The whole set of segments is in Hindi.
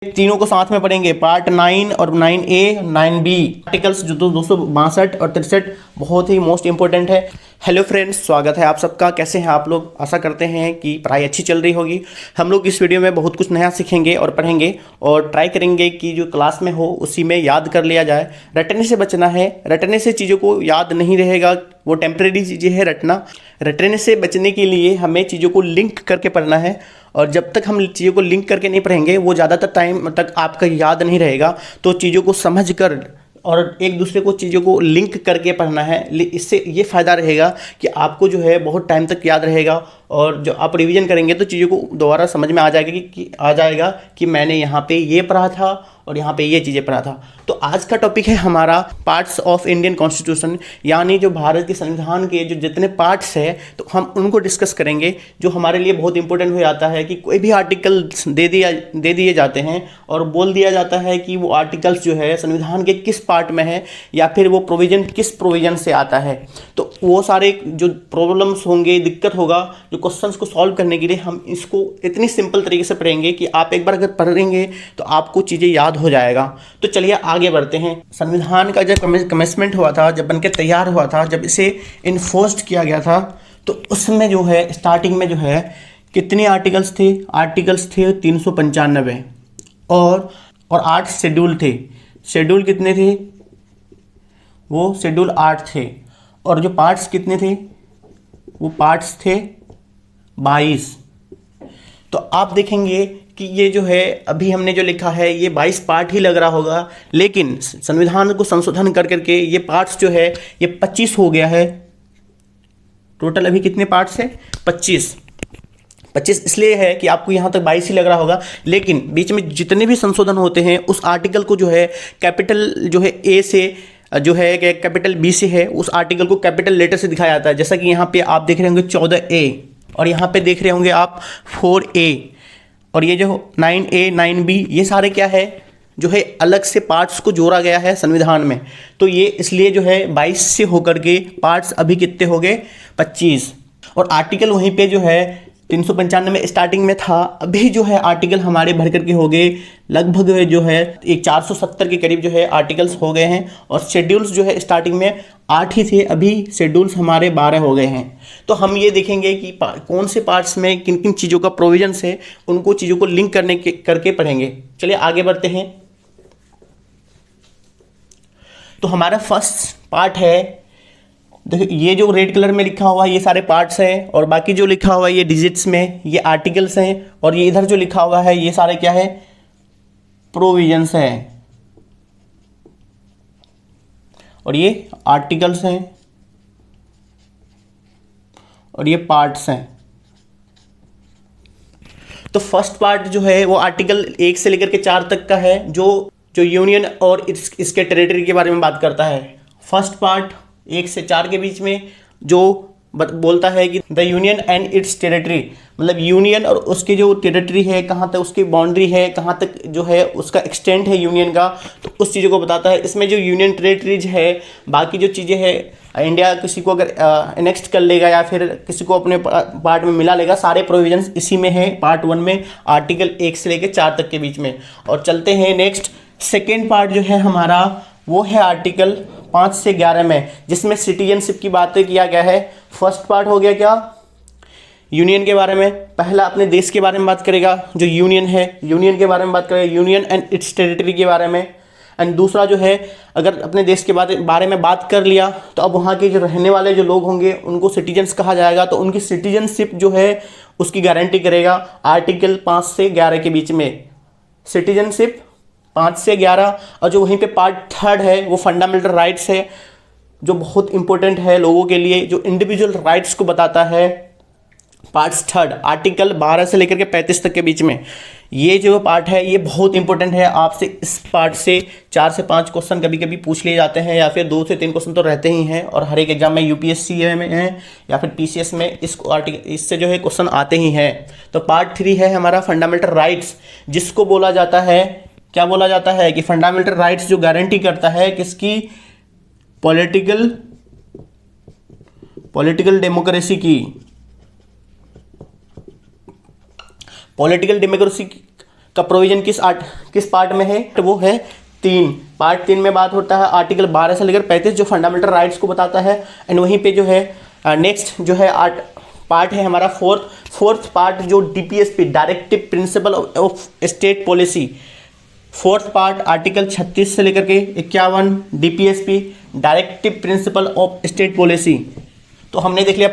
तीनों को साथ में पढ़ेंगे, पार्ट 9 और 9A 9B आर्टिकल्स जो 262 और 63 बहुत ही मोस्ट इंपॉर्टेंट है। हेलो फ्रेंड्स, स्वागत है आप सबका। कैसे हैं आप लोग? आशा करते हैं कि पढ़ाई अच्छी चल रही होगी। हम लोग इस वीडियो में बहुत कुछ नया सीखेंगे और पढ़ेंगे और ट्राई करेंगे कि जो क्लास में हो उसी में याद कर लिया जाए। रटने से बचना है, रटने से चीज़ों को याद नहीं रहेगा, वो टेम्प्रेरी चीज़ें है रटना। रटने से बचने के लिए हमें चीज़ों को लिंक करके पढ़ना है और जब तक हम चीज़ों को लिंक करके नहीं पढ़ेंगे वो ज़्यादातर टाइम तक आपका याद नहीं रहेगा। तो चीज़ों को समझ कर और एक दूसरे को चीज़ों को लिंक करके पढ़ना है। इससे ये फ़ायदा रहेगा कि आपको जो है बहुत टाइम तक याद रहेगा और जो आप रिवीजन करेंगे तो चीज़ों को दोबारा समझ में आ जाएगा कि मैंने यहाँ पे ये पढ़ा था और यहाँ पे ये चीज़ें पढ़ा था। तो आज का टॉपिक है हमारा पार्ट्स ऑफ इंडियन कॉन्स्टिट्यूशन, यानी जो भारत के संविधान के जो जितने पार्ट्स हैं तो हम उनको डिस्कस करेंगे। जो हमारे लिए बहुत इंपॉर्टेंट हो जाता है कि कोई भी आर्टिकल दे दिए जाते हैं और बोल दिया जाता है कि वो आर्टिकल्स जो है संविधान के किस पार्ट में है या फिर वो प्रोविज़न किस प्रोविज़न से आता है। तो वो सारे जो प्रॉब्लम्स होंगे, दिक्कत होगा, जो क्वेश्चंस को सॉल्व करने के लिए हम इसको इतनी सिंपल तरीके से पढ़ेंगे कि आप एक बार अगर पढ़ेंगे तो आपको चीज़ें याद हो जाएगा। तो चलिए आगे बढ़ते हैं। संविधान का जब कमेंसमेंट हुआ था, जब बनके तैयार हुआ था, जब इसे इन्फोर्स्ड किया गया था तो उसमें जो है स्टार्टिंग में जो है कितने आर्टिकल्स थे? आर्टिकल्स थे 395 और 8 शेड्यूल थे। शेड्यूल कितने थे? वो शेड्यूल 8 थे। और जो पार्ट्स कितने थे? वो पार्ट्स थे 22। तो आप देखेंगे कि ये जो है अभी हमने जो लिखा है ये 22 पार्ट ही लग रहा होगा, लेकिन संविधान को संशोधन कर करके ये पार्ट्स जो है ये 25 हो गया है। टोटल अभी कितने पार्ट्स हैं? 25 इसलिए है कि आपको यहाँ तक 22 ही लग रहा होगा, लेकिन बीच में जितने भी संशोधन होते हैं उस आर्टिकल को जो है कैपिटल जो है ए से जो है कैपिटल बी से है, उस आर्टिकल को कैपिटल लेटर से दिखाया जाता है। जैसा कि यहाँ पे आप देख रहे होंगे 14A और यहाँ पे देख रहे होंगे आप 4A और ये जो 9A 9B ये सारे क्या है जो है अलग से पार्ट्स को जोड़ा गया है संविधान में। तो ये इसलिए जो है 22 से होकर के पार्ट्स अभी कितने हो गए? 25। और आर्टिकल वहीं पे जो है 395 में स्टार्टिंग में था, अभी जो है आर्टिकल हमारे भर करके हो गए लगभग जो है एक 470 के करीब जो है आर्टिकल्स हो गए हैं। और शेड्यूल्स जो है स्टार्टिंग में 8 ही थे, अभी शेड्यूल्स हमारे 12 हो गए हैं। तो हम ये देखेंगे कि कौन से पार्ट्स में किन किन चीज़ों का प्रोविजंस है, उनको चीज़ों को लिंक करके पढ़ेंगे। चलिए आगे बढ़ते हैं। तो हमारा फर्स्ट पार्ट है, देखो ये जो रेड कलर में लिखा हुआ है ये सारे पार्ट्स हैं और बाकी जो लिखा हुआ है ये डिजिट्स में ये आर्टिकल्स हैं और ये इधर जो लिखा हुआ है ये सारे क्या है? प्रोविजंस हैं और ये आर्टिकल्स हैं और ये पार्ट्स हैं। तो फर्स्ट पार्ट जो है वो आर्टिकल 1 से लेकर के 4 तक का है, जो यूनियन और इसके टेरिटरी के बारे में बात करता है। फर्स्ट पार्ट 1 से 4 के बीच में जो बोलता है कि the union and it's territory, मतलब यूनियन और उसकी जो टेरिटरी है, कहाँ तक उसकी बाउंड्री है, कहाँ तक जो है उसका एक्सटेंट है यूनियन का, तो उस चीज़ों को बताता है। इसमें जो यूनियन टेरिटरीज है, बाकी जो चीज़ें हैं, इंडिया किसी को अगर एनेक्स्ट कर लेगा या फिर किसी को अपने पार्ट में मिला लेगा, सारे प्रोविजंस इसी में है पार्ट 1 में, आर्टिकल 1 से लेकर 4 तक के बीच में। और चलते हैं नेक्स्ट। सेकेंड पार्ट जो है हमारा वो है आर्टिकल 5 से 11 में, जिसमें सिटीजनशिप की बातें किया गया है। फर्स्ट पार्ट हो गया क्या? यूनियन के बारे में। पहला अपने देश के बारे में बात करेगा, जो यूनियन है यूनियन के बारे में बात करेगा, यूनियन एंड इट्स टेरिटरी के बारे में। एंड दूसरा जो है अगर अपने देश के बारे में बात कर लिया तो अब वहाँ के जो रहने वाले जो लोग होंगे उनको सिटीजन्स कहा जाएगा, तो उनकी सिटीजनशिप जो है उसकी गारंटी करेगा आर्टिकल 5 से 11 के बीच में। सिटीजनशिप 5 से 11। और जो वहीं पे पार्ट 3 है वो फंडामेंटल राइट्स है, जो बहुत इंपॉर्टेंट है लोगों के लिए, जो इंडिविजुअल राइट्स को बताता है। पार्ट 3 आर्टिकल 12 से लेकर के 35 तक के बीच में ये जो पार्ट है ये बहुत इंपॉर्टेंट है। आपसे इस पार्ट से 4 से 5 क्वेश्चन कभी कभी पूछ लिए जाते हैं या फिर 2 से 3 क्वेश्चन तो रहते ही हैं, और हर एक एग्जाम में यूपीएससी में है या फिर पीसीएस में इससे जो है क्वेश्चन आते ही हैं। तो पार्ट 3 है हमारा फंडामेंटल राइट्स, जिसको बोला जाता है, क्या बोला जाता है कि फंडामेंटल राइट्स जो गारंटी करता है किसकी? पॉलिटिकल डेमोक्रेसी की। पॉलिटिकल डेमोक्रेसी का प्रोविजन किस पार्ट में है, तो वो है 3। पार्ट 3 में बात होता है आर्टिकल 12 से लेकर 35 जो फंडामेंटल राइट्स को बताता है। एंड वहीं पे जो है नेक्स्ट जो है पार्ट है हमारा फोर्थ पार्ट जो DPSP directive principle of state policy. Fourth part article 36 से लेकर के 51 DPSP directive principle of state policy. तो हमने देख लिया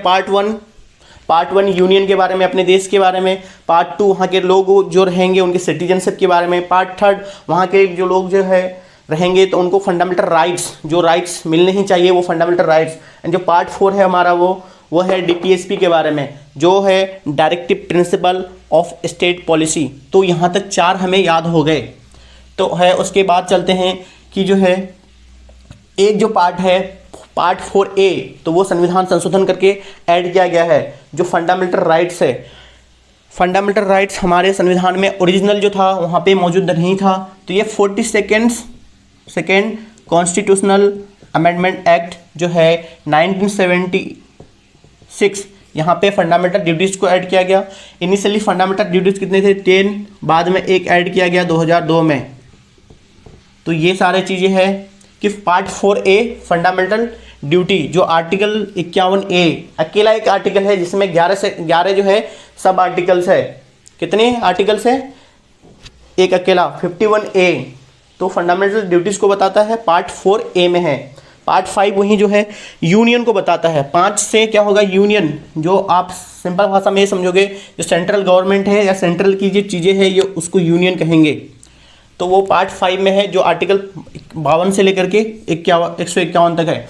पार्ट वन यूनियन के बारे में, अपने देश के बारे में। पार्ट 2 वहाँ के लोग जो रहेंगे उनके सिटीजनशिप के बारे में। पार्ट 3 वहाँ के जो लोग जो है रहेंगे तो उनको फंडामेंटल राइट्स, जो राइट्स मिलने ही चाहिए वो फंडामेंटल राइट्स। एंड जो पार्ट 4 है हमारा वो है डीपीएसपी के बारे में, जो है directive principle of state policy. तो यहाँ तक 4 हमें याद हो गए। तो है उसके बाद चलते हैं कि जो है एक जो पार्ट है पार्ट 4A, तो वो संविधान संशोधन करके ऐड किया गया है, जो फंडामेंटल राइट्स है। फंडामेंटल राइट्स हमारे संविधान में ओरिजिनल जो था वहाँ पे मौजूद नहीं था। तो ये 42nd कॉन्स्टिट्यूशनल अमेंडमेंट एक्ट जो है 1976, यहाँ पे फंडामेंटल ड्यूटीज़ को ऐड किया गया। इनिशियली फंडामेंटल ड्यूटीज़ कितने थे, 10, बाद में एक ऐड किया गया 2002 में। तो ये सारे चीज़ें हैं कि पार्ट 4A फंडामेंटल ड्यूटी, जो आर्टिकल 51A अकेला एक आर्टिकल है जिसमें 11 जो है सब आर्टिकल्स है। कितने आर्टिकल्स है, एक अकेला 51A। तो फंडामेंटल ड्यूटीज़ को बताता है, पार्ट 4A में है। पार्ट 5 वही जो है यूनियन को बताता है। 5 से क्या होगा, यूनियन, जो आप सिंपल भाषा में समझोगे जो सेंट्रल गवर्नमेंट है या सेंट्रल की जो चीज़ें हैं ये उसको यूनियन कहेंगे। तो वो पार्ट 5 में है, जो आर्टिकल 52 से लेकर के 151 तक है।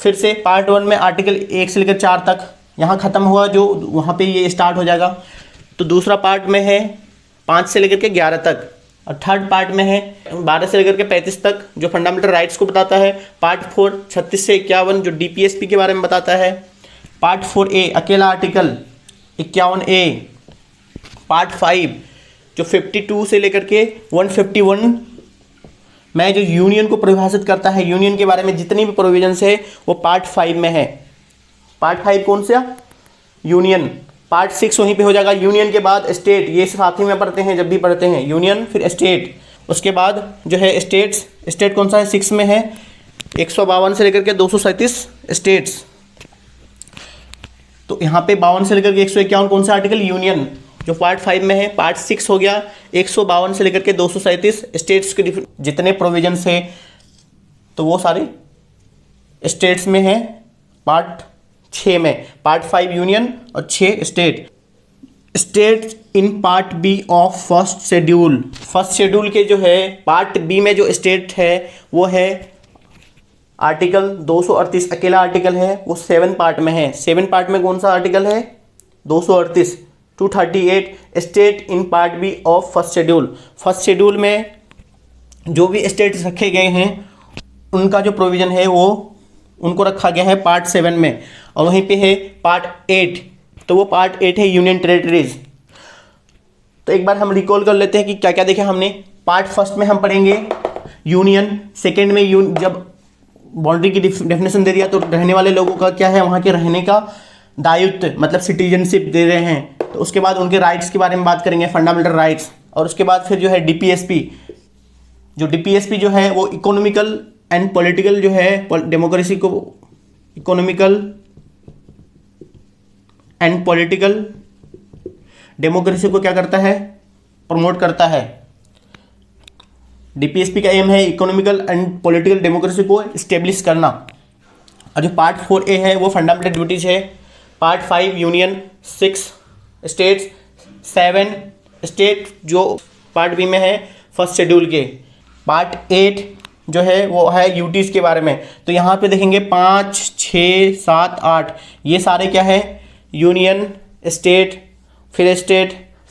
फिर से पार्ट 1 में आर्टिकल 1 से लेकर 4 तक यहाँ ख़त्म हुआ, जो वहाँ पे ये स्टार्ट हो जाएगा। तो दूसरा पार्ट में है 5 से लेकर के 11 तक, और थर्ड पार्ट में है 12 से लेकर के 35 तक, जो फंडामेंटल राइट्स को बताता है। पार्ट 4 36 से 51 जो डीपीएसपी के बारे में बताता है। पार्ट 4A अकेला आर्टिकल 51A। पार्ट 5 जो 52 से लेकर के 151 में जो यूनियन को परिभाषित करता है, यूनियन के बारे में जितनी भी प्रोविजंस है वो पार्ट 5 में है। पार्ट 5 कौन सा, यूनियन। पार्ट 6 वहीं पे हो जाएगा। यूनियन के बाद स्टेट, ये साथ ही में पढ़ते हैं जब भी पढ़ते हैं, यूनियन फिर स्टेट। उसके बाद जो है स्टेट कौन सा है, 6 में है 152 से लेकर के 237 स्टेट्स। तो यहाँ पे 52 से लेकर के 151 कौन सा आर्टिकल, यूनियन, जो पार्ट 5 में है। पार्ट 6 हो गया 152 से लेकर के 237 स्टेट्स के जितने प्रोविजंस है तो वो सारे स्टेट्स में है। पार्ट 6 में, पार्ट 5 यूनियन और 6 state in part B of first schedule के जो है पार्ट बी में जो स्टेट है वो है आर्टिकल 238 अकेला आर्टिकल है, वो 7 पार्ट में है। 7 पार्ट में कौन सा आर्टिकल है, 238। 238 state in part B of first schedule में जो भी स्टेट्स रखे गए हैं उनका जो प्रोविज़न है वो उनको रखा गया है पार्ट 7 में। और वहीं पे है पार्ट 8, तो वो पार्ट 8 है यूनियन टेरिटरीज। तो एक बार हम रिकॉल कर लेते हैं कि क्या क्या देखा हमने। पार्ट फर्स्ट में हम पढ़ेंगे यूनियन, सेकेंड में जब बाउंड्री की डेफिनेशन दे दिया तो रहने वाले लोगों का क्या है, वहाँ के रहने का दायित्व, मतलब सिटीजनशिप दे रहे हैं। तो उसके बाद उनके राइट्स के बारे में बात करेंगे, फंडामेंटल राइट्स। और उसके बाद फिर जो है डीपीएसपी, जो डीपीएसपी जो है वो इकोनॉमिकल एंड पॉलिटिकल जो है डेमोक्रेसी को, इकोनॉमिकल एंड पॉलिटिकल डेमोक्रेसी को क्या करता है, प्रमोट करता है। डीपीएसपी का एम है इकोनॉमिकल एंड पॉलिटिकल डेमोक्रेसी को इस्टेब्लिश करना। और जो पार्ट 4A है वो फंडामेंटल ड्यूटीज है। पार्ट 5 यूनियन, 6 स्टेट्स, 7 स्टेट जो पार्ट बी में है फर्स्ट शेड्यूल के। पार्ट 8 जो है वो है यूटीज़ के बारे में। तो यहाँ पे देखेंगे 5, 6, 7, 8 ये सारे क्या है, यूनियन, स्टेट,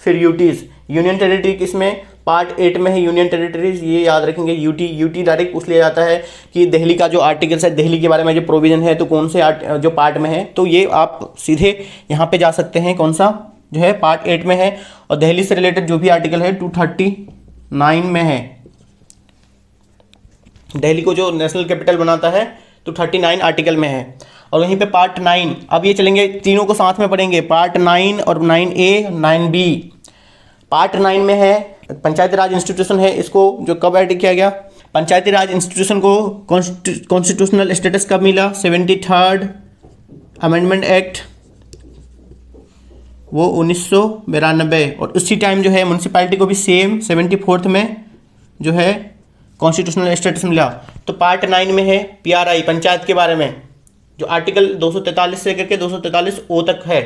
फिर यूटीज़। यूनियन टेरिटरी किसमें, पार्ट 8 में है यूनियन टेरिटरीज, ये याद रखेंगे। यूटी डायरेक्ट पूछ लिया जाता है कि दिल्ली का जो आर्टिकल्स है, दिल्ली के बारे में जो प्रोविजन है तो कौन से जो पार्ट में है, तो ये आप सीधे यहाँ पे जा सकते हैं, कौन सा जो है पार्ट 8 में है। और दिल्ली से रिलेटेड जो भी आर्टिकल है 239 में है। दिल्ली को जो नेशनल कैपिटल बनाता है 239 आर्टिकल में है। और वहीं पे पार्ट 9, अब ये चलेंगे तीनों को साथ में पढ़ेंगे, पार्ट 9 और 9A 9B। पार्ट 9 में है पंचायती राज इंस्टीट्यूशन है, इसको जो कब ऐड किया गया, पंचायती राज इंस्टीट्यूशन को कॉन्स्टिट्यूशनल स्टेटस कब मिला, 73rd अमेंडमेंट एक्ट, वो 1992। और उसी टाइम जो है म्यूनसिपैलिटी को भी सेम 74th में जो है कॉन्स्टिट्यूशनल स्टेटस मिला। तो पार्ट 9 में है PRI पंचायत के बारे में, जो आर्टिकल 243 से लेकर के 243O तक है।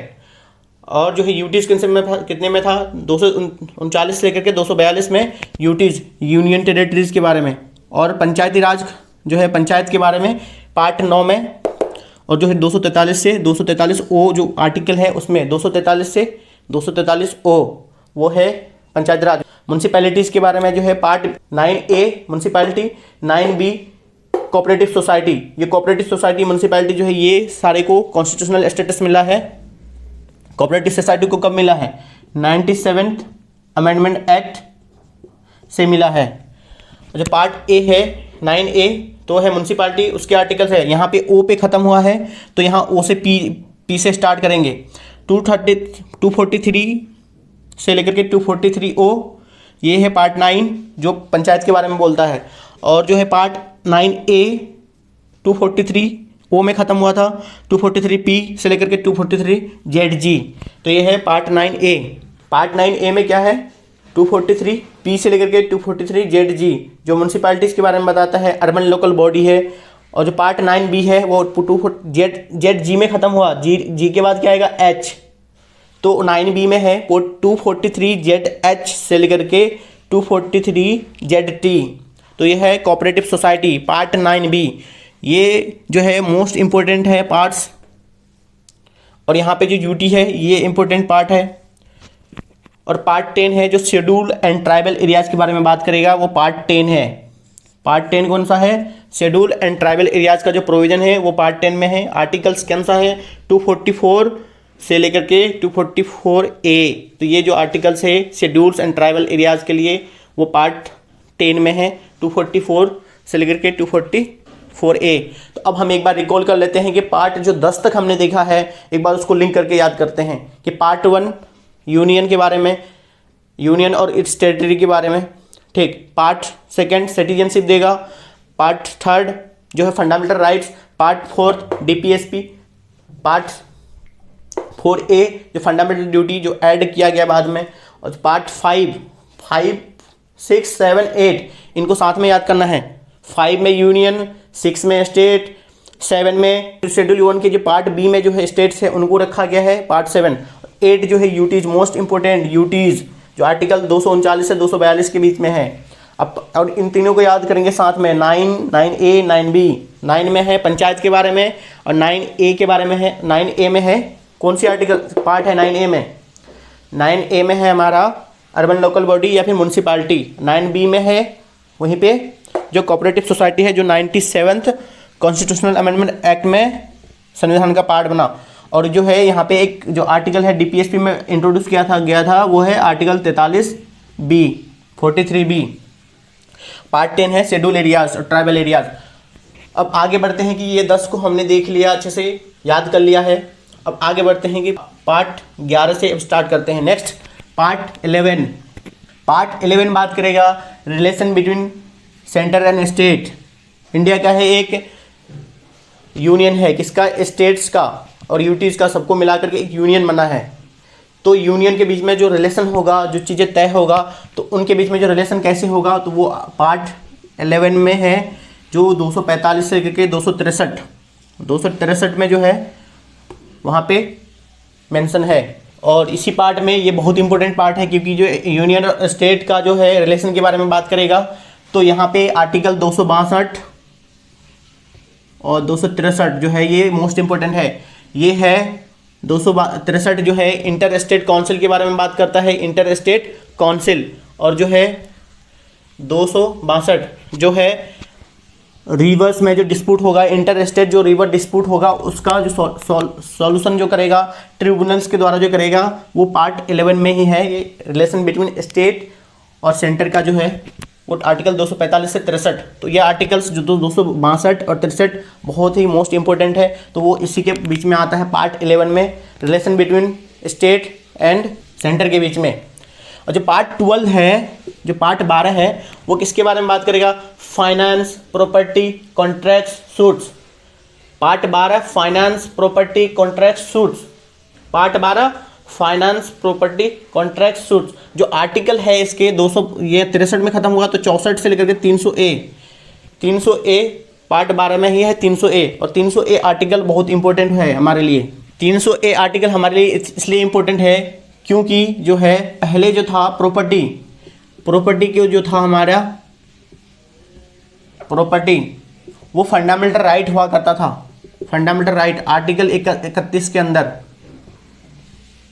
और जो है यूटीज कितने में था, 239 से लेकर के 242 में यूटीज यूनियन टेरिटरीज के बारे में। और पंचायती राज जो है पंचायत के बारे में पार्ट 9 में। और जो है 243 से 243O जो आर्टिकल है उसमें 243 से 243O वो है पंचायती राज। म्यूनसिपैलिटीज़ के बारे में जो है part 9A municipality, 9B cooperative society. ये कोऑपरेटिव सोसाइटी म्यूनसिपैलिटी जो है ये सारे को कॉन्स्टिट्यूशनल स्टेटस मिला है। कोऑपरेटिव सोसाइटी को कब मिला है, 97th अमेंडमेंट एक्ट से मिला है। जो पार्ट ए है 9A तो है म्यूनसिपैलिटी, उसके आर्टिकल्स है, यहाँ पे O पे ख़त्म हुआ है तो यहाँ O से P से स्टार्ट करेंगे। 243 से लेकर के 243O ये है पार्ट 9 जो पंचायत के बारे में बोलता है। और जो है पार्ट 9A 243O में ख़त्म हुआ था, 243P से लेकर के 243ZG, तो ये है पार्ट 9A। पार्ट 9A में क्या है, 243P से लेकर के 243ZG जो म्यूनसिपैलिटीज़ के बारे में बताता है, अर्बन लोकल बॉडी है। और जो पार्ट 9B है वो ZG में ख़त्म हुआ, जी के बाद क्या आएगा H, तो 9B में है 243ZH से लेकर के 243ZT, तो ये है कोऑपरेटिव सोसाइटी पार्ट 9B। ये जो है मोस्ट इम्पोर्टेंट है पार्ट्स। और यहाँ पे जो यूटी है ये इम्पोर्टेंट पार्ट है। और पार्ट 10 है जो शेड्यूल एंड ट्राइबल एरियाज़ के बारे में बात करेगा, वो पार्ट 10 है। पार्ट 10 कौन सा है, शेड्यूल एंड ट्राइबल एरियाज़ का जो प्रोविजन है वो पार्ट 10 में है। आर्टिकल्स कौन सा है, 244 से लेकर के 244A, तो ये जो आर्टिकल्स है शेड्यूल्स एंड ट्राइबल एरियाज़ के लिए वो पार्ट 10 में है, 244 से लेकर के 244A। तो अब हम एक बार रिकॉल कर लेते हैं कि पार्ट जो 10 तक हमने देखा है, एक बार उसको लिंक करके याद करते हैं कि पार्ट 1 यूनियन के बारे में, यूनियन और इट्स टेरिटरी के बारे में, ठीक। पार्ट 2 सिटीजनशिप देगा। पार्ट 3 जो है fundamental rights. Part 4 DPSP। Part 4A जो फंडामेंटल ड्यूटी जो ऐड किया गया बाद में। और पार्ट 5, 6, 7, 8 इनको साथ में याद करना है। 5 में यूनियन, 6 में स्टेट, 7 में शेड्यूल 1 के जो पार्ट B में जो है स्टेट्स है उनको रखा गया है पार्ट 7। 8 जो है यूटीज, मोस्ट इंपोर्टेंट यूटीज जो आर्टिकल 239 से 242 के बीच में है। अब और इन तीनों को याद करेंगे साथ में। 9A 9B, 9 में है पंचायत के बारे में और 9A के बारे में है। 9A में है कौन सी आर्टिकल पार्ट है, 9A में, 9A में है हमारा अर्बन लोकल बॉडी या फिर म्यूनसिपैलिटी। 9B में है वहीं पे जो कोऑपरेटिव सोसाइटी है जो 97th कॉन्स्टिट्यूशनल अमेंडमेंट एक्ट में संविधान का पार्ट बना। और जो है यहाँ पे एक जो आर्टिकल है DPSP में इंट्रोड्यूस गया था वो है आर्टिकल 43B 43B। पार्ट 10 है शेड्यूल एरियाज और ट्राइबल एरियाज। अब आगे बढ़ते हैं कि ये 10 को हमने देख लिया, अच्छे से याद कर लिया है। अब आगे बढ़ते हैं कि पार्ट 11 से अब स्टार्ट करते हैं। Next part 11। पार्ट 11 बात करेगा relation between centre and state. India का है एक यूनियन है, किसका, स्टेट्स का और यूटीज़ का, सबको मिलाकर के एक यूनियन बना है। तो यूनियन के बीच में जो रिलेशन होगा, जो चीज़ें तय होगा, तो उनके बीच में जो रिलेशन कैसे होगा, तो वो पार्ट 11 में है जो 245 से लेकर के 263 में जो है वहाँ पे मेंशन है। और इसी पार्ट में ये बहुत इंपॉर्टेंट पार्ट है क्योंकि जो यूनियन और स्टेट का जो है रिलेशन के बारे में बात करेगा। तो यहाँ पे आर्टिकल 262 और 263 जो है ये मोस्ट इंपॉर्टेंट है। ये है 263 जो है इंटर स्टेट काउंसिल के बारे में बात करता है, इंटर स्टेट काउंसिल। और जो है 262 जो है रिवर्स में जो डिस्प्यूट होगा, इंटर स्टेट जो रिवर डिस्प्यूट होगा उसका जो सॉल्यूशन जो करेगा ट्रिब्यूनल्स के द्वारा जो करेगा वो पार्ट 11 में ही है। ये रिलेशन बिटवीन स्टेट और सेंटर का जो है वो आर्टिकल 245 से 63। तो ये आर्टिकल्स जो 262 और 63 बहुत ही मोस्ट इंपॉर्टेंट है, तो वो इसी के बीच में आता है पार्ट 11 में, relation between state and centre के बीच में। और जो पार्ट 12 है जो पार्ट 12 है वो किसके बारे में बात करेगा? Finance, property, contracts, suits. Part 12 finance, property, contract, suits. Part 12 finance, property, contract, suits. जो आर्टिकल है इसके 200, ये 63 में खत्म हुआ तो 64 से लेकर के 300 ए पार्ट 12 में ही है 300 ए। और 300 ए आर्टिकल बहुत इंपॉर्टेंट है हमारे लिए। 300 ए आर्टिकल हमारे लिए इसलिए इंपॉर्टेंट है क्योंकि जो है पहले जो था प्रॉपर्टी के जो था हमारा प्रॉपर्टी, वो फंडामेंटल राइट हुआ करता था। फंडामेंटल राइट आर्टिकल 31 के अंदर,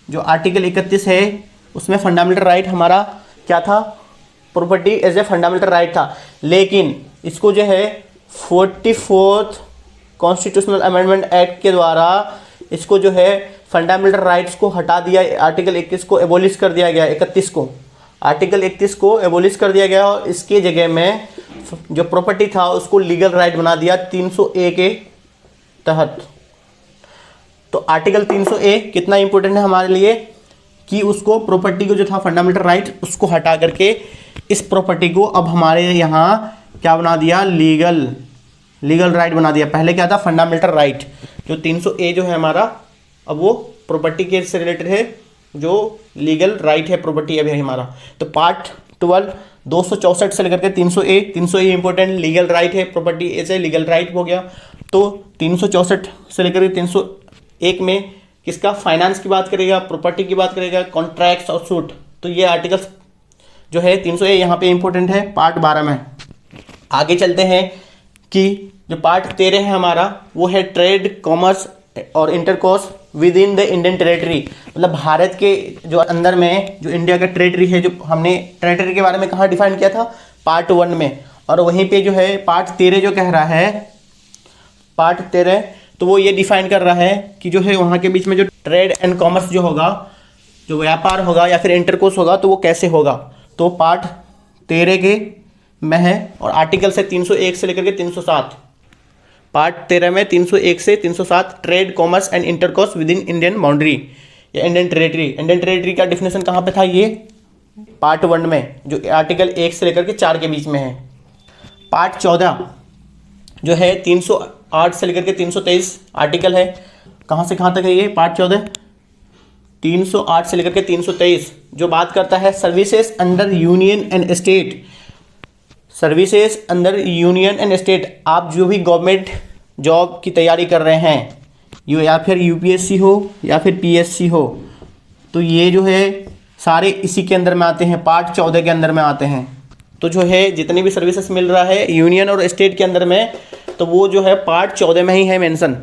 जो आर्टिकल 31 है उसमें फंडामेंटल राइट हमारा क्या था? Property as a fundamental right था। लेकिन इसको जो है 44th कॉन्स्टिट्यूशनल अमेंडमेंट एक्ट के द्वारा इसको जो है फंडामेंटल राइट्स को हटा दिया। आर्टिकल 21 को एबोलिश कर दिया गया, 31 को, आर्टिकल 31 को एबोलिश कर दिया गया और इसके जगह में जो प्रॉपर्टी था उसको लीगल राइट बना दिया 300 ए के तहत। तो आर्टिकल 300 ए कितना इंपॉर्टेंट है हमारे लिए कि उसको प्रॉपर्टी को जो था फंडामेंटल राइट उसको हटा करके इस प्रॉपर्टी को अब हमारे यहाँ क्या बना दिया? लीगल राइट बना दिया। पहले क्या था? Fundamental right. जो 300 ए जो है हमारा अब वो प्रॉपर्टी के से रिलेटेड है, जो लीगल राइट है प्रॉपर्टी अभी हमारा। तो पार्ट 12 264 से लेकर के 300 ए इंपॉर्टेंट लीगल राइट है, प्रॉपर्टी ऐसे लीगल राइट हो गया। तो 364 से लेकर के 301 में किसका? फाइनेंस की बात करेगा, प्रॉपर्टी की बात करेगा, कॉन्ट्रैक्ट्स और सूट। तो ये आर्टिकल्स जो है 300 ए यहाँ पे इंपॉर्टेंट है पार्ट 12 में। आगे चलते हैं कि जो पार्ट 13 है हमारा वो है ट्रेड, कॉमर्स और intercourse with in the Indian territory. मतलब भारत के जो अंदर में जो इंडिया का टेरेटरी है, जो हमने टेरेटरी के बारे में कहाँ डिफाइन किया था? पार्ट 1 में। और वहीं पे जो है पार्ट 13 जो कह रहा है, पार्ट 13 तो वो ये डिफाइन कर रहा है कि जो है वहाँ के बीच में जो ट्रेड एंड कॉमर्स जो होगा, जो व्यापार होगा या फिर इंटरकोर्स होगा, तो वो कैसे होगा। तो पार्ट 13 के में है और आर्टिकल से 301 से लेकर के 307। पार्ट 13 में 301 से 307 trade, commerce and intercourse with in Indian boundary या इंडियन टेरेटरी। इंडियन टेरेटरी का डिफिनेशन कहाँ पे था? ये पार्ट 1 में, जो आर्टिकल 1 से लेकर के 4 के बीच में है। पार्ट 14 जो है 308 से लेकर के 323 आर्टिकल है। कहाँ से कहाँ तक है ये पार्ट 14? 308 से लेकर के 323, जो बात करता है services under union and state. Services under union and state, आप जो भी गवर्नमेंट जॉब की तैयारी कर रहे हैं, या फिर यूपीएससी हो या फिर पीएससी हो, तो ये जो है सारे इसी के अंदर में आते हैं, पार्ट 14 के अंदर में आते हैं। तो जो है जितनी भी सर्विसेज मिल रहा है यूनियन और स्टेट के अंदर में, तो वो जो है पार्ट 14 में ही है मेंशन।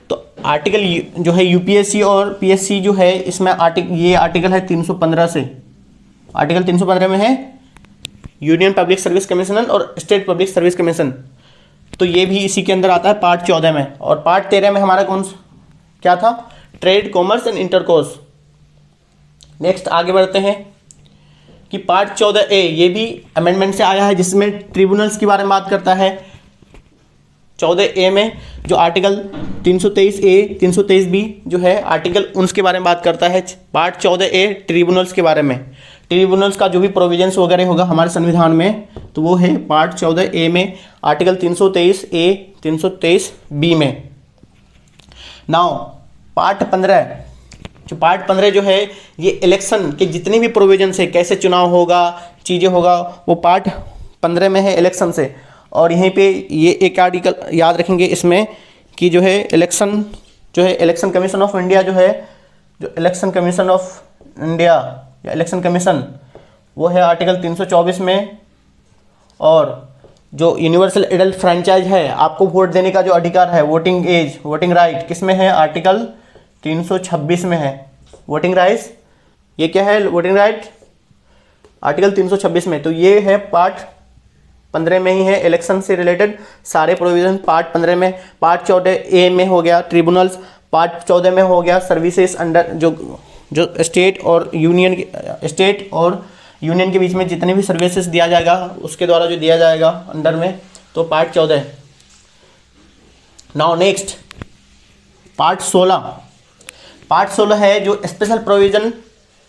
तो आर्टिकल जो है यूपीएससी और पीएससी जो है इसमें ये आर्टिकल है 315 से, आर्टिकल 315 में है यूनियन पब्लिक सर्विस कमीशन और स्टेट पब्लिक सर्विस कमीशन। तो ये भी इसी के अंदर आता है पार्ट 14 में। और पार्ट 13 में हमारा क्या था? Trade, commerce and intercourse. Next आगे बढ़ते हैं कि पार्ट 14 ए, ये भी अमेंडमेंट से आया है जिसमें ट्रिब्यूनल्स के बारे में बात करता है। 14 ए में जो आर्टिकल 323 ए 323 बी जो है आर्टिकल उसके बारे में बात करता है। पार्ट 14 ए ट्रिब्यूनल्स के बारे में, ट्रिब्यूनल्स का जो भी प्रोविजंस वगैरह होगा हमारे संविधान में, तो वो है पार्ट 14 ए में आर्टिकल 323 ए 323 बी में। नाउ पार्ट 15, जो पार्ट 15 जो है ये इलेक्शन के जितने भी प्रोविजंस है, कैसे चुनाव होगा, चीज़ें होगा, वो पार्ट 15 में है इलेक्शन से। और यहीं पे ये एक आर्टिकल याद रखेंगे इसमें कि जो है इलेक्शन जो है इलेक्शन कमीशन ऑफ इंडिया जो है, जो इलेक्शन कमीशन ऑफ इंडिया या इलेक्शन कमीशन वो है आर्टिकल 324 में। और जो यूनिवर्सल एडल्ट फ्रेंचाइज है, आपको वोट देने का जो अधिकार है, वोटिंग एज, वोटिंग राइट किस में है? आर्टिकल 326 में है। वोटिंग राइट्स, ये क्या है? वोटिंग राइट आर्टिकल 326 में। तो ये है पार्ट 15 में ही है, इलेक्शन से रिलेटेड सारे प्रोविजन पार्ट 15 में। पार्ट 14 ए में हो गया ट्रिब्यूनल्स, पार्ट 14 में हो गया सर्विसेज अंडर जो स्टेट और यूनियन के बीच में जितने भी सर्विसेज दिया जाएगा उसके द्वारा जो दिया जाएगा अंडर में, तो part 14। Now next part 16। Part 16 है जो special provision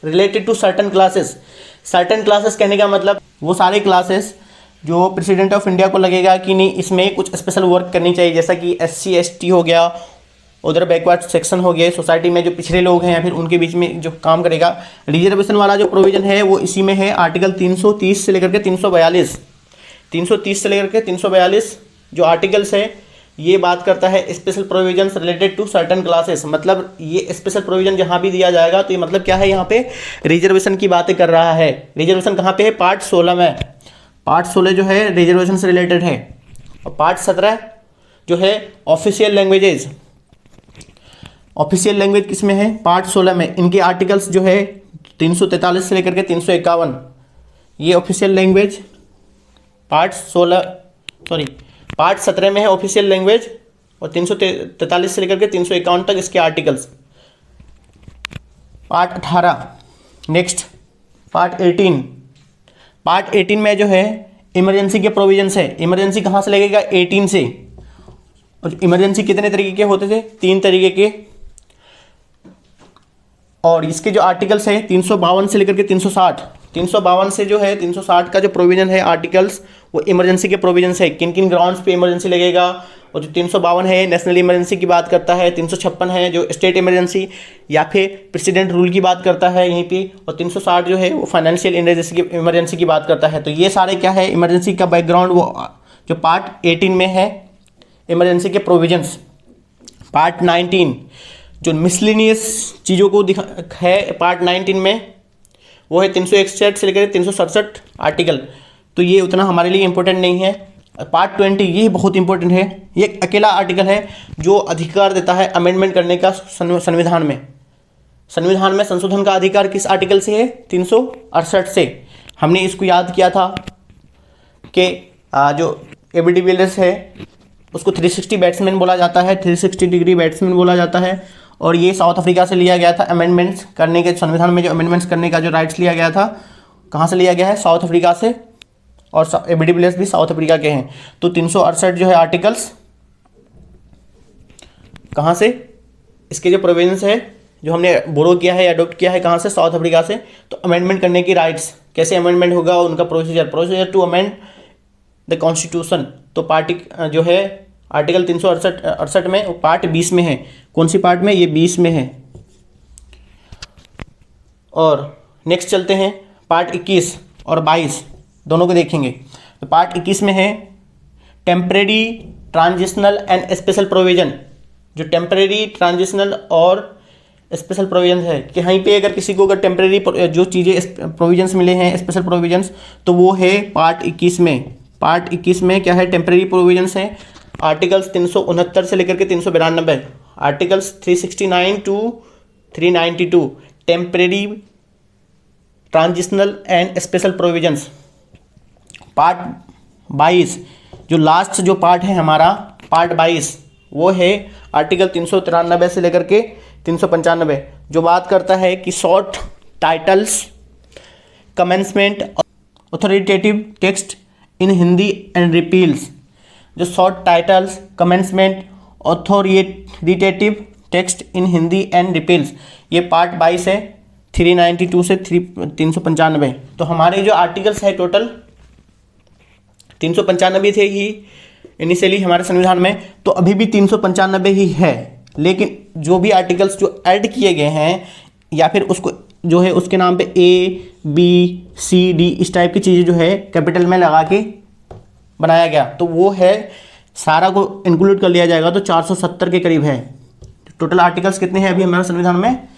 related to certain classes. Certain classes कहने का मतलब वो सारे क्लासेस जो प्रेसिडेंट ऑफ इंडिया को लगेगा कि नहीं इसमें कुछ स्पेशल वर्क करनी चाहिए, जैसा कि SC ST हो गया, उधर बैकवर्ड सेक्शन हो गया, सोसाइटी में जो पिछड़े लोग हैं या फिर उनके बीच में जो काम करेगा। रिजर्वेशन वाला जो प्रोविजन है वो इसी में है, आर्टिकल 330 से लेकर के 342, 330 से लेकर के 342 जो आर्टिकल्स है ये बात करता है special provisions related to certain classes. मतलब ये स्पेशल प्रोविजन जहाँ भी दिया जाएगा तो ये मतलब क्या है, यहाँ पे रिजर्वेशन की बातें कर रहा है। रिजर्वेशन कहाँ पे है, पार्ट 16 में। पार्ट 16 जो है रिजर्वेशन से रिलेटेड है, और पार्ट 17 जो है ऑफिशियल लैंग्वेजेज। ऑफिशियल लैंग्वेज किस में है, पार्ट 16 में। इनके आर्टिकल्स जो है 343 से लेकर के 351, ये ऑफिशियल लैंग्वेज पार्ट 17 में है ऑफिशियल लैंग्वेज, और 343 से लेकर के 351 तक इसके articles. Part 18 next, part 18। Part 18 में जो है इमरजेंसी के प्रोविजंस है। इमरजेंसी कहाँ से लगेगा, 18 से। और इमरजेंसी कितने तरीके के होते थे, 3 तरीके के। और इसके जो आर्टिकल्स है 352 से लेकर के 360, 352 से जो है 360 का जो प्रोविजन है आर्टिकल्स वो इमरजेंसी के प्रोविजंस है, किन किन ग्राउंड्स पे इमरजेंसी लगेगा। और जो 352 है नेशनल इमरजेंसी की बात करता है, 356 है जो स्टेट इमरजेंसी या फिर प्रेसिडेंट रूल की बात करता है यहीं पे, और 360 जो है वो फाइनेंशियल इमरजेंसी की बात करता है। तो ये सारे क्या है, इमरजेंसी का बैकग्राउंड वो जो पार्ट 18 में है इमरजेंसी के प्रोविजंस। पार्ट 19 जो मिसलिनियस चीज़ों को है पार्ट 19 में, वो है 361 से लेकर 367 आर्टिकल। तो ये उतना हमारे लिए इंपॉर्टेंट नहीं है। पार्ट 20 ये बहुत इंपॉर्टेंट है, ये एक अकेला आर्टिकल है जो अधिकार देता है अमेंडमेंट करने का संविधान में। संविधान में संशोधन का अधिकार किस आर्टिकल से है, 368 से। हमने इसको याद किया था कि जो AB de Villiers है उसको 360 बैट्समैन बोला जाता है, 360 डिग्री बैट्समैन बोला जाता है। और ये साउथ अफ्रीका से लिया गया था अमेंडमेंट्स करने के, संविधान में जो अमेंडमेंट्स करने का जो राइट्स लिया गया था, कहाँ से लिया गया है, साउथ अफ्रीका से। और AB de Villiers भी साउथ अफ्रीका के हैं। तो 368 जो है आर्टिकल्स कहाँ से, इसके जो प्रोविजंस है जो हमने बोरो किया है, अडोप्ट किया है कहाँ से, साउथ अफ्रीका से। तो अमेंडमेंट करने की राइट्स, कैसे अमेंडमेंट होगा, उनका procedure to amend the constitution. तो पार्टी जो है आर्टिकल 368 में, वो पार्ट 20 में है। कौन सी पार्ट में, ये 20 में है। और नेक्स्ट चलते हैं पार्ट 21 और 22 दोनों को देखेंगे। तो पार्ट 21 में है temporary, transitional and special provision. जो टेम्परेरी, ट्रांजिशनल और स्पेशल प्रोविजन है कि यहीं पे अगर किसी को अगर टेम्परेरी जो चीज़ें प्रोविजंस मिले हैं, स्पेशल प्रोविजंस, तो वो है पार्ट 21 में। पार्ट 21 में क्या है, टेम्परेरी प्रोविजंस हैं। आर्टिकल्स 369 से लेकर के 392, articles 369 to 392 temporary, transitional and special provisions. Part 22 जो लास्ट जो पार्ट है हमारा, पार्ट 22 वो है आर्टिकल 393 से लेकर के 395, जो बात करता है कि short titles, commencement, authoritative text in Hindi and repeals. जो short titles, commencement, authoritative text in Hindi and repeals, ये पार्ट 22 है 392 से 395। तो हमारे जो आर्टिकल्स है टोटल 395 थे ही इनिशियली हमारे संविधान में, तो अभी भी 395 ही है। लेकिन जो भी आर्टिकल्स जो ऐड किए गए हैं या फिर उसको जो है उसके नाम पे ABCD इस टाइप की चीज़ें जो है कैपिटल में लगा के बनाया गया, तो वो है सारा को इंक्लूड कर लिया जाएगा तो 470 के करीब है। टोटल आर्टिकल्स कितने हैं अभी हमारे संविधान में,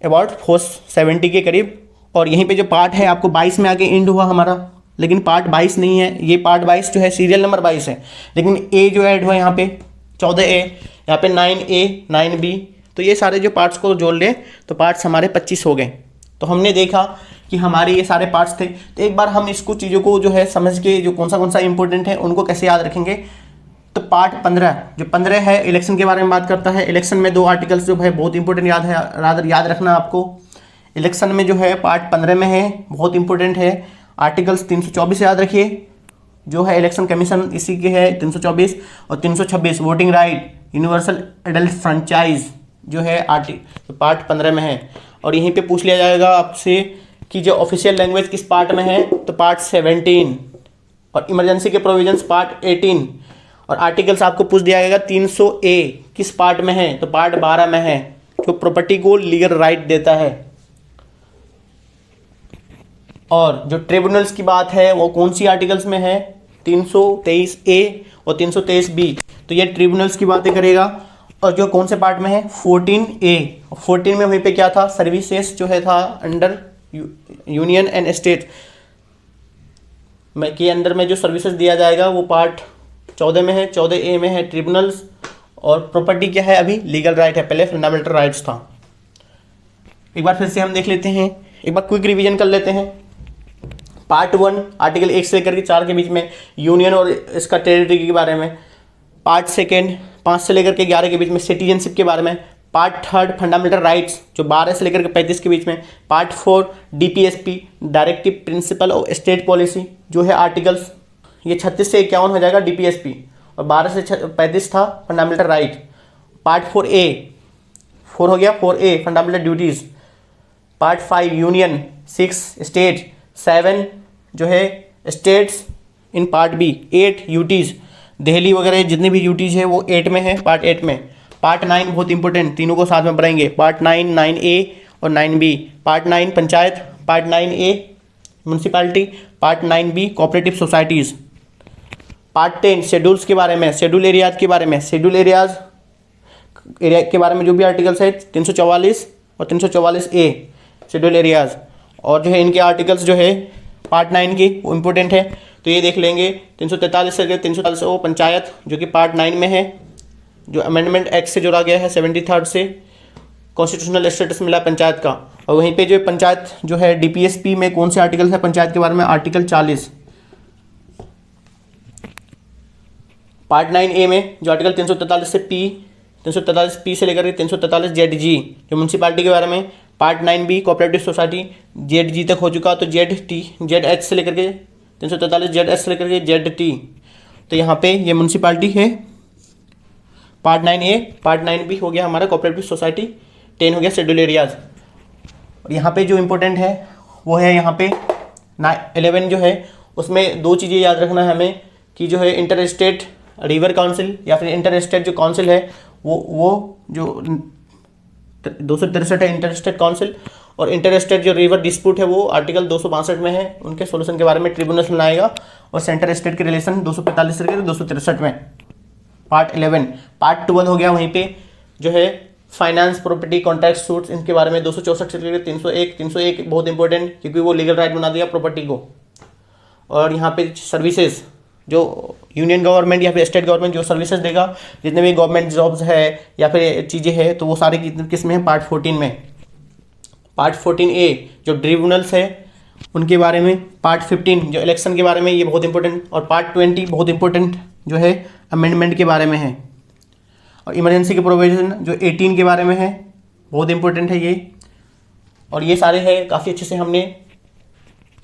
अबाउट 470 के करीब। और यहीं पे जो पार्ट है आपको 22 में आके एंड हुआ हमारा, लेकिन पार्ट 22 नहीं है, ये पार्ट 22 जो है सीरियल नंबर 22 है, लेकिन A जो ऐड हुआ यहाँ पे 14A, यहाँ पे 9A 9B, तो ये सारे जो पार्ट्स को जोड़ लें तो पार्ट्स हमारे 25 हो गए। तो हमने देखा कि हमारे ये सारे पार्ट्स थे। तो एक बार हम इसको चीज़ों को जो है समझ के जो कौन सा इंपॉर्टेंट है उनको कैसे याद रखेंगे। तो पार्ट 15 जो 15 है इलेक्शन के बारे में बात करता है। इलेक्शन में 2 आर्टिकल्स जो है बहुत इंपॉर्टेंट याद रखना आपको। इलेक्शन में जो है पार्ट 15 में है, बहुत इंपॉर्टेंट है। आर्टिकल्स 324 याद रखिए, जो है इलेक्शन कमीशन इसी के है 324, और 326 voting right, universal adult franchise जो है पार्ट 15 में है। और यहीं पे पूछ लिया जाएगा आपसे की जो ऑफिशियल लैंग्वेज किस पार्ट में है, तो पार्ट 17, और इमरजेंसी के प्रोविजंस पार्ट 18, और आर्टिकल्स आपको पूछ दिया जाएगा 300A किस पार्ट में है, तो पार्ट 12 में है, जो प्रॉपर्टी को लीगल राइट देता है। और जो ट्रिब्यूनल्स की बात है वो कौन सी आर्टिकल्स में है, 323A और 323B, तो ये ट्रिब्यूनल्स की बातें करेगा। और जो कौन से पार्ट में है, 14A, 14 में वहीं पे क्या था, सर्विसेज जो है था अंडर यूनियन एंड स्टेट में के अंदर में जो सर्विसेज दिया जाएगा वो पार्ट 14 में है, 14A में है ट्रिब्यूनल्स। और प्रॉपर्टी क्या है, अभी लीगल राइट है, पहले फंडामेंटल राइट्स था। एक बार फिर से हम देख लेते हैं, एक बार क्विक रिवीजन कर लेते हैं। पार्ट 1 आर्टिकल 1 से लेकर के 4 के बीच में यूनियन और इसका टेरिटरी के बारे में। पार्ट 2 5 से लेकर के 11 के बीच में सिटीजनशिप के बारे में। पार्ट 3 फंडामेंटल राइट्स जो 12 से लेकर के 35 के बीच में। Part 4 DPSP directive principle of state policy जो है आर्टिकल्स, ये 36 से 51 हो जाएगा DPSP, और 12 से 35 था फंडामेंटल राइट। पार्ट 4A 4 हो गया 4A fundamental duties. Part 5 union, 6 state, 7 जो है states in part B, 8 UTs, Delhi वगैरह जितनी भी यूटीज़ है वो 8 में है, पार्ट 8 में। पार्ट 9 बहुत इंपॉर्टेंट, तीनों को साथ में पढ़ेंगे, पार्ट 9 9A और 9B। Part 9 panchayat, part 9A municipality, part 9B cooperative societies. Part 10 schedules के बारे में, शेड्यूल एरियाज के बारे में, शेड्यूल एरियाज एरिया के बारे में जो भी आर्टिकल्स है 344 और 344A शेड्यूल एरियाज। और जो है इनके आर्टिकल्स जो है पार्ट 9 की वो इम्पोर्टेंट है, तो ये देख लेंगे। 343 से 343 वो पंचायत जो कि पार्ट 9 में है, जो अमेंडमेंट एक्ट से जोड़ा गया है 73 से, कॉन्स्टिट्यूशनल स्टेटस मिला पंचायत का। और वहीं पे जो पंचायत जो है DPSP में कौन से आर्टिकल्स है पंचायत के बारे में, आर्टिकल 40। पार्ट 9A में जो आर्टिकल 343 से 343P से लेकर 343ZG जो म्यूनसिपैलिटी के बारे में। Part 9B cooperative society ZG तक हो चुका, तो ZH से लेकर के 343ZH से लेकर के ZT, तो यहाँ पे ये म्यूनसिपैलिटी है। पार्ट 9A, पार्ट 9B हो गया हमारा कोऑपरेटिव सोसाइटी, 10 हो गया शेड्यूल एरियाज। और यहाँ पे जो इम्पोर्टेंट है वो है यहाँ पे 11 जो है उसमें 2 चीज़ें याद रखना है हमें, कि जो है इंटर स्टेट रिवर काउंसिल या फिर इंटर स्टेट जो काउंसिल है वो जो 263 है इंटर स्टेट काउंसिल, और इंटर स्टेट जो रिवर डिस्प्यूट है वो आर्टिकल 262 में है, उनके सोल्यूशन के बारे में ट्रिब्यूनल बनाएगा। और सेंटर स्टेट के रिलेशन 245 से 263 में। पार्ट 11। पार्ट 12 हो गया वहीं पे जो है फाइनेंस प्रॉपर्टी कॉन्ट्रैक्ट सूट्स, इनके बारे में 264 से लेकर 301 बहुत इंपॉर्टेंट, क्योंकि वो लीगल राइट बना दिया प्रॉपर्टी को। और यहाँ पे सर्विसेज जो यूनियन गवर्नमेंट या फिर स्टेट गवर्नमेंट जो सर्विसेज देगा, जितने भी गवर्नमेंट जॉब्स है या फिर चीज़ें हैं, तो वो सारे किस में है, पार्ट 14 में। पार्ट 14A जो ट्रिब्यूनल्स है उनके बारे में। पार्ट 15 जो इलेक्शन के बारे में, ये बहुत इंपॉर्टेंट। और पार्ट 20 बहुत इंपॉर्टेंट जो है अमेंडमेंट के बारे में है। और इमरजेंसी के प्रोविजन जो 18 के बारे में है, बहुत इंपॉर्टेंट है ये। और ये सारे हैं, काफ़ी अच्छे से हमने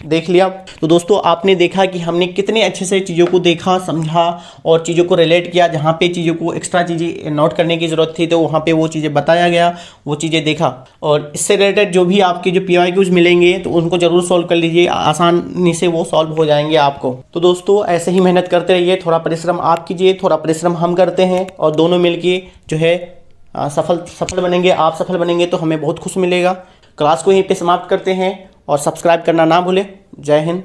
देख लिया। तो दोस्तों आपने देखा कि हमने कितने अच्छे से चीज़ों को देखा, समझा और चीज़ों को रिलेट किया। जहाँ पे चीज़ों को एक्स्ट्रा चीज़ें नोट करने की ज़रूरत थी तो वहाँ पे वो चीज़ें बताया गया, वो चीज़ें देखा। और इससे रिलेटेड जो भी आपके जो PYQs मिलेंगे तो उनको ज़रूर सॉल्व कर लीजिए, आसानी से वो सॉल्व हो जाएंगे आपको। तो दोस्तों ऐसे ही मेहनत करते रहिए, थोड़ा परिश्रम आप कीजिए, थोड़ा परिश्रम हम करते हैं, और दोनों मिलके जो है सफल बनेंगे। आप सफल बनेंगे तो हमें बहुत खुश मिलेगा। क्लास को यहीं पे समाप्त करते हैं और सब्सक्राइब करना ना भूलें। जय हिंद।